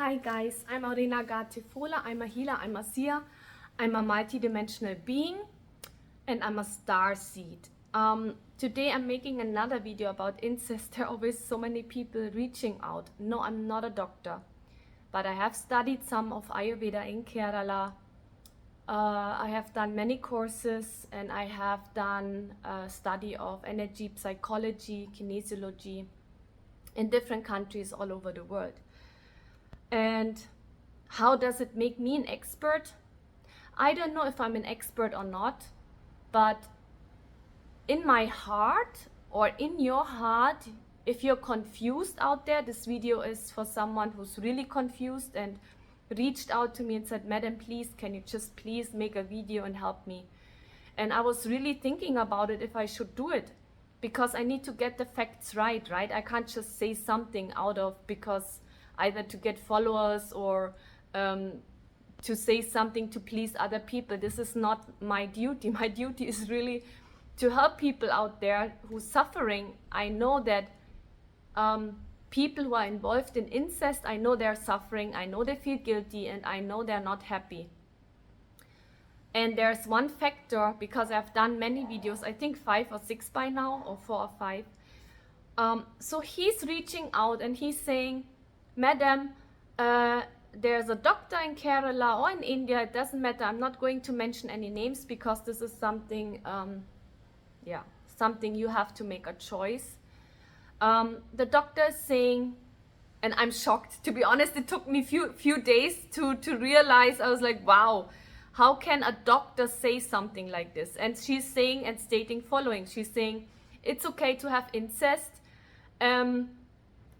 Hi guys, I'm Arina Gatifola. I'm a healer, I'm a seer, I'm a multi-dimensional being, and I'm a star seed. Today I'm making another video about incest. There are always so many people reaching out. No, I'm not a doctor, but I have studied some of Ayurveda in Kerala. I have done many courses, and I have done a study of energy, psychology, kinesiology in different countries all over the world. And how does it make me an expert? I don't know if I'm an expert or not, but in my heart or in your heart, if you're confused out there, this video is for someone who's really confused and reached out to me and said, Madam, please, can you just please make a video and help me? And I was really thinking about it if I should do it, because I need to get the facts right? I can't just say something out of because either to get followers or to say something to please other people. This is not my duty. My duty is really to help people out there who's suffering. I know that people who are involved in incest, I know they're suffering, I know they feel guilty, and I know they're not happy. And there's one factor, because I've done many videos, I think 5 or 6 by now, or 4 or 5. So he's reaching out and he's saying, Madam, there's a doctor in Kerala or in India, it doesn't matter. I'm not going to mention any names because this is something, something you have to make a choice. The doctor is saying, and I'm shocked, to be honest, it took me few days to realize. I was like, wow, how can a doctor say something like this? And she's saying and stating following. She's saying, it's okay to have incest,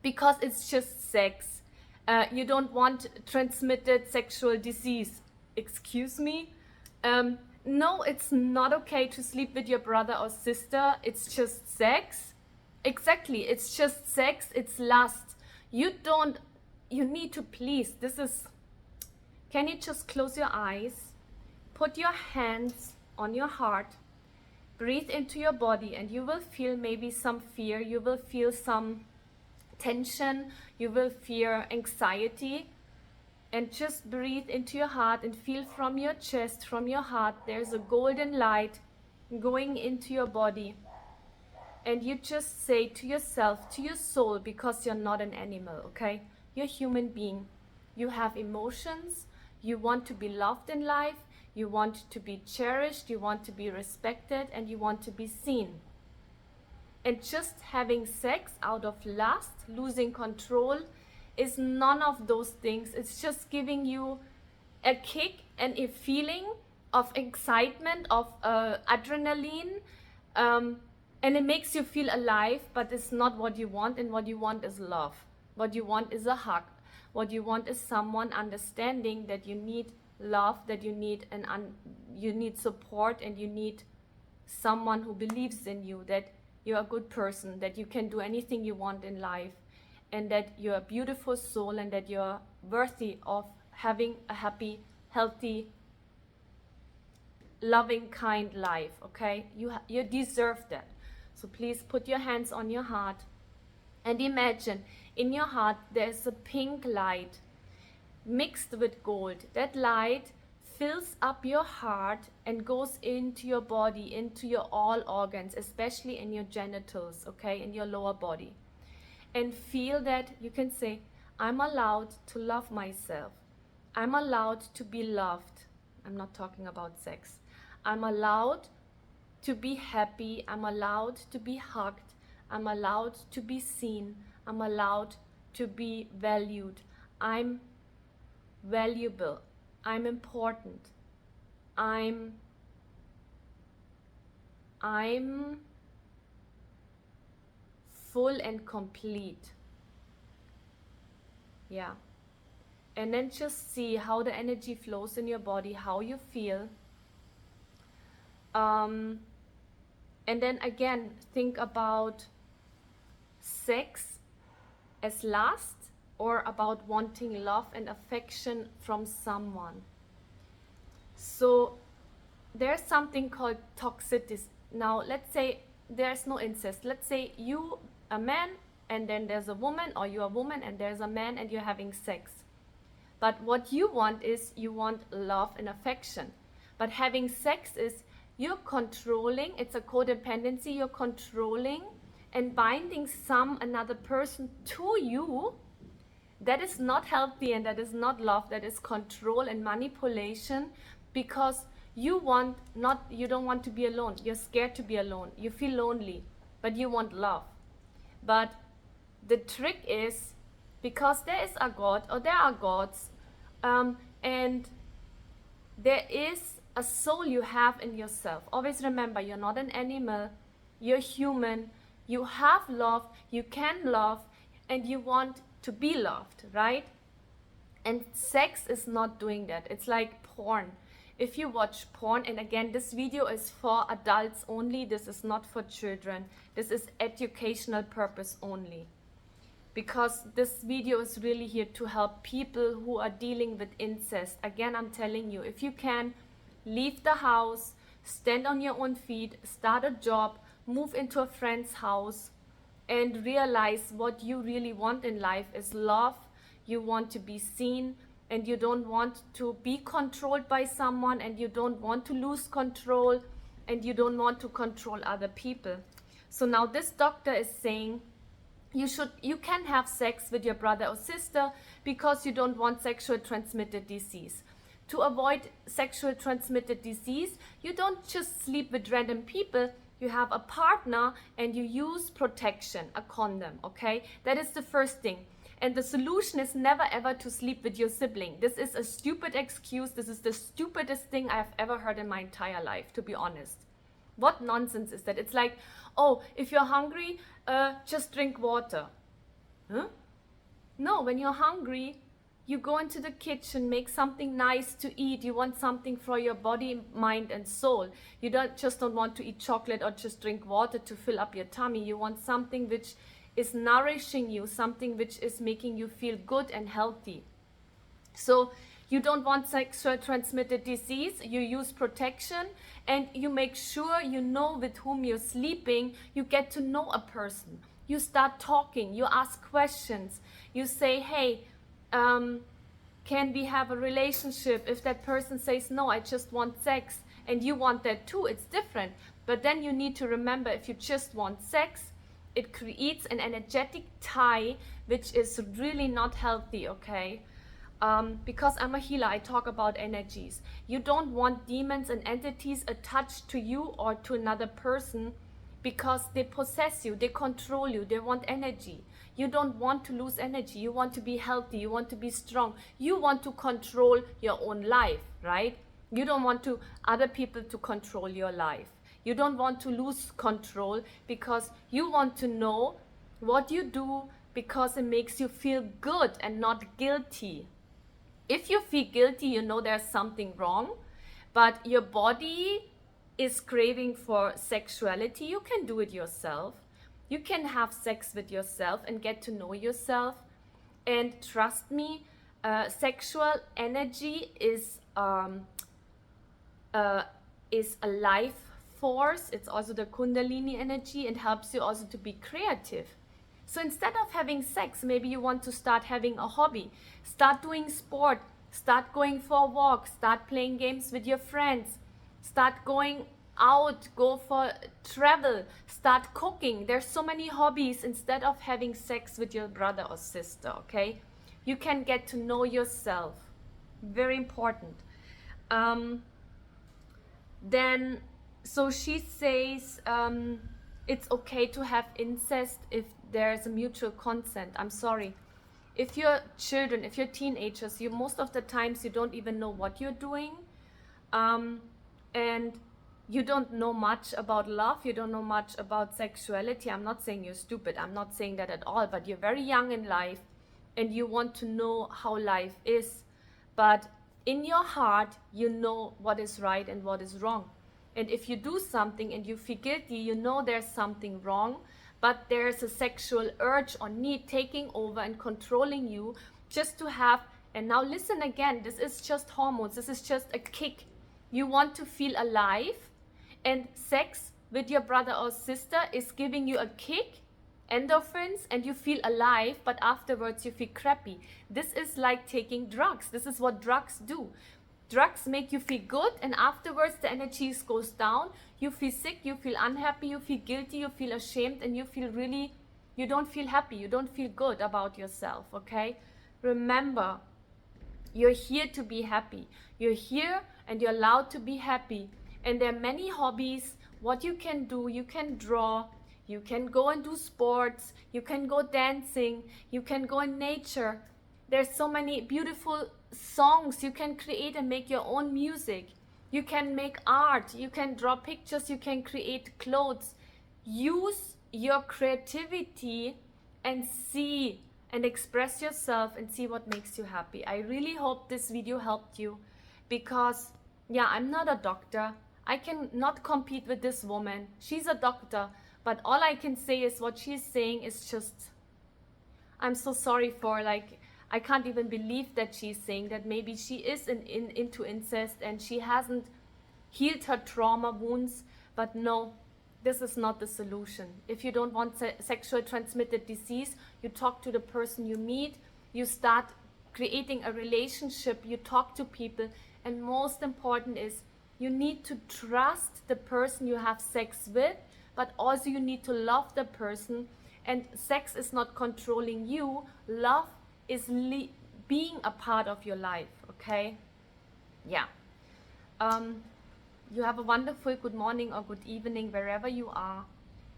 because it's just sex. You don't want transmitted sexual disease. Excuse me? No, it's not okay to sleep with your brother or sister. It's just sex. Exactly, it's just sex, it's lust. You need to please, can you just close your eyes, put your hands on your heart, breathe into your body, and you will feel maybe some fear, you will feel some tension, you will feel anxiety, and just breathe into your heart and feel from your chest, from your heart, there's a golden light going into your body. And you just say to yourself, to your soul, because you're not an animal, okay? You're a human being. You have emotions, you want to be loved in life, you want to be cherished, you want to be respected, and you want to be seen. And just having sex out of lust, losing control, is none of those things. It's just giving you a kick and a feeling of excitement, of adrenaline, and it makes you feel alive, but it's not what you want. And what you want is love. What you want is a hug. What you want is someone understanding that you need love, that you need you need support, and you need someone who believes in you, that you're a good person, that you can do anything you want in life, and that you're a beautiful soul, and that you're worthy of having a happy, healthy, loving, kind life, okay? You deserve that. So please put your hands on your heart and imagine in your heart there's a pink light mixed with gold. That light fills up your heart and goes into your body, into your all organs, especially in your genitals, okay, in your lower body. And feel that you can say, I'm allowed to love myself. I'm allowed to be loved. I'm not talking about sex. I'm allowed to be happy. I'm allowed to be hugged. I'm allowed to be seen. I'm allowed to be valued. I'm valuable. I'm important. I'm full and complete. Yeah. And then just see how the energy flows in your body, how you feel. And then again, think about sex as lust, or about wanting love and affection from someone. So there's something called toxicity. Now let's say there's no incest. Let's say you, a man, and then there's a woman, or you're a woman and there's a man and you're having sex. But what you want is you want love and affection. But having sex is you're controlling, it's a codependency, you're controlling and binding another person to you. That is not healthy and that is not love, that is control and manipulation, because you don't want to be alone. You're scared to be alone. You feel lonely, but you want love. But the trick is, because there is a God, or there are gods, and there is a soul you have in yourself. Always remember, you're not an animal, you're human, you have love, you can love, and you want to be loved, right? And sex is not doing that. It's like porn. If you watch porn, and again, this video is for adults only, this is not for children, this is educational purpose only, because this video is really here to help people who are dealing with incest. Again, I'm telling you, if you can, leave the house, stand on your own feet, start a job, move into a friend's house, and realize what you really want in life is love. You want to be seen, and you don't want to be controlled by someone, and you don't want to lose control, and you don't want to control other people. So now this doctor is saying you can have sex with your brother or sister because you don't want sexual transmitted disease. To avoid sexual transmitted disease, you don't just sleep with random people. You have a partner and you use protection, a condom, okay? That is the first thing. And the solution is never ever to sleep with your sibling. This is a stupid excuse. This is the stupidest thing I've ever heard in my entire life, to be honest. What nonsense is that? It's like, oh, if you're hungry, just drink water. Huh? No, when you're hungry, you go into the kitchen, make something nice to eat. You want something for your body, mind, and soul. You don't want to eat chocolate or just drink water to fill up your tummy. You want something which is nourishing you, something which is making you feel good and healthy. So you don't want sexual transmitted disease, you use protection, and you make sure you know with whom you're sleeping. You get to know a person. You start talking, you ask questions. You say, hey, can we have a relationship? If that person says, no, I just want sex, and you want that too, it's different. But then you need to remember, if you just want sex, it creates an energetic tie, which is really not healthy, okay? Because I'm a healer, I talk about energies. You don't want demons and entities attached to you or to another person, because they possess you, they control you, they want energy. You don't want to lose energy. You want to be healthy, you want to be strong. You want to control your own life, right? You don't want other people to control your life. You don't want to lose control, because you want to know what you do because it makes you feel good and not guilty. If you feel guilty, you know there's something wrong, but your body is craving for sexuality. You can do it yourself. You can have sex with yourself and get to know yourself. And trust me, sexual energy is a life force. It's also the Kundalini energy, and helps you also to be creative. So instead of having sex, maybe you want to start having a hobby. Start doing sport. Start going for a walk. Start playing games with your friends. Start going out, go for travel, start cooking. There's so many hobbies instead of having sex with your brother or sister, okay? You can get to know yourself. Very important. Then, so she says it's okay to have incest if there's a mutual consent. I'm sorry. If you're children, if you're teenagers, most of the times you don't even know what you're doing. And you don't know much about love, you don't know much about sexuality. I'm not saying you're stupid, I'm not saying that at all, but you're very young in life and you want to know how life is. But in your heart, you know what is right and what is wrong. And if you do something and you feel guilty, you know there's something wrong, but there's a sexual urge or need taking over and controlling you just to have, and now listen again, this is just hormones, this is just a kick. You want to feel alive, and sex with your brother or sister is giving you a kick, endorphins and you feel alive, but afterwards you feel crappy. This is like taking drugs. This is what drugs do. Drugs make you feel good, and afterwards the energy goes down. You feel sick, you feel unhappy, you feel guilty, you feel ashamed, and you feel really, you don't feel happy, you don't feel good about yourself, okay? Remember, you're here to be happy. You're here and you're allowed to be happy. And there are many hobbies, what you can do. You can draw, you can go and do sports, you can go dancing, you can go in nature. There's so many beautiful songs you can create and make your own music. You can make art, you can draw pictures, you can create clothes. Use your creativity and see and express yourself and see what makes you happy. I really hope this video helped you, because yeah, I'm not a doctor. I cannot compete with this woman. She's a doctor, but all I can say is what she's saying is just, I'm so sorry for, like, I can't even believe that she's saying that. Maybe she is into incest and she hasn't healed her trauma wounds, but no, this is not the solution. If you don't want sexual transmitted disease, you talk to the person you meet, you start creating a relationship, you talk to people, and most important is you need to trust the person you have sex with, but also you need to love the person. And sex is not controlling you, love is being a part of your life, okay? Yeah. You have a wonderful good morning or good evening wherever you are.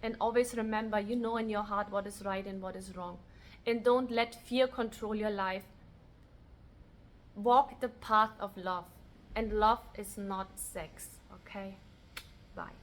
And always remember, you know in your heart what is right and what is wrong. And don't let fear control your life. Walk the path of love. And love is not sex, okay? Bye.